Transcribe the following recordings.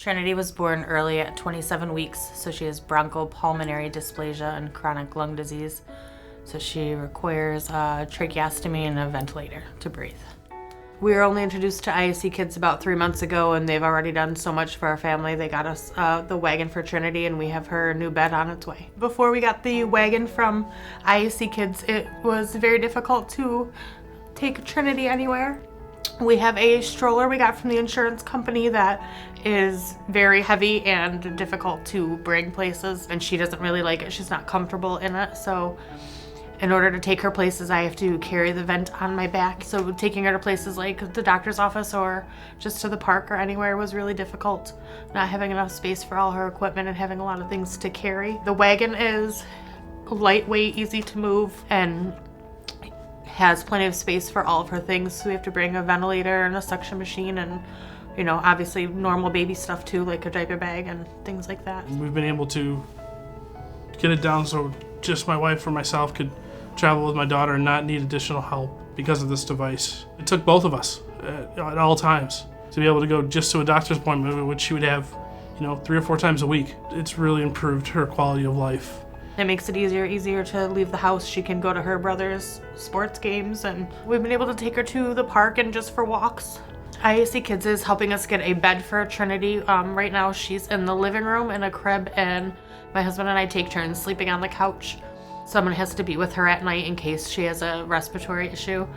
Trinity was born early at 27 weeks, so she has bronchopulmonary dysplasia and chronic lung disease. So she requires a tracheostomy and a ventilator to breathe. We were only introduced to IACKids about 3 months ago, and they've already done so much for our family. They got us the wagon for Trinity, and we have her new bed on its way. Before we got the wagon from IACKids, it was very difficult to take Trinity anywhere. We have a stroller we got from the insurance company that is very heavy and difficult to bring places, and she doesn't really like it. She's not comfortable in it, so in order to take her places, I have to carry the vent on my back. So taking her to places like the doctor's office or just to the park or anywhere was really difficult. Not having enough space for all her equipment and having a lot of things to carry. The wagon is lightweight, easy to move, and has plenty of space for all of her things. So we have to bring a ventilator and a suction machine and, you know, obviously normal baby stuff too, like a diaper bag and things like that. We've been able to get it down so just my wife or myself could travel with my daughter and not need additional help because of this device. It took both of us at all times to be able to go just to a doctor's appointment, which she would have, 3 or 4 times a week. It's really improved her quality of life. It makes it easier to leave the house. She can go to her brother's sports games, and we've been able to take her to the park and just for walks. IACKids is helping us get a bed for Trinity. Right now she's in the living room in a crib, and my husband and I take turns sleeping on the couch. Someone has to be with her at night in case she has a respiratory issue,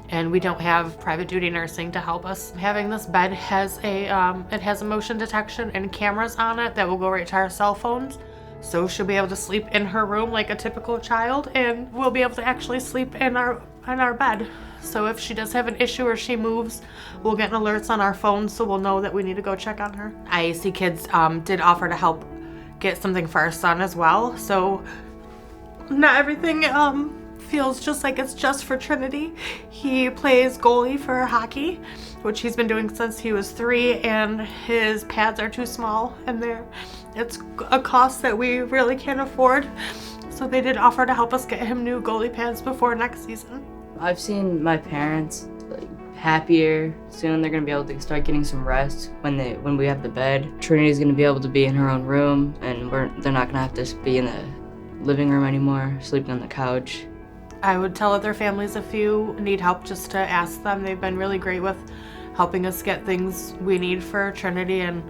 and we don't have private duty nursing to help us. Having this bed has it has a motion detection and cameras on it that will go right to our cell phones. So she'll be able to sleep in her room like a typical child, and we'll be able to actually sleep in our bed. So if she does have an issue or she moves, we'll get alerts on our phones, so we'll know that we need to go check on her. IACKids did offer to help get something for our son as well. So not everything feels just like it's just for Trinity. He plays goalie for hockey, which he's been doing since he was 3, and his pads are too small, and it's a cost that we really can't afford. So they did offer to help us get him new goalie pads before next season. I've seen my parents happier. Soon they're gonna be able to start getting some rest when we have the bed. Trinity's gonna be able to be in her own room, and they're not gonna have to be in the living room anymore, sleeping on the couch. I would tell other families if you need help just to ask them. They've been really great with helping us get things we need for Trinity, and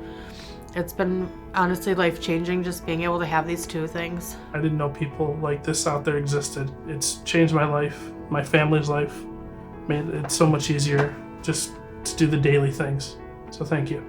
it's been honestly life-changing just being able to have these 2 things. I didn't know people like this out there existed. It's changed my life, my family's life, made it so much easier just to do the daily things. So thank you.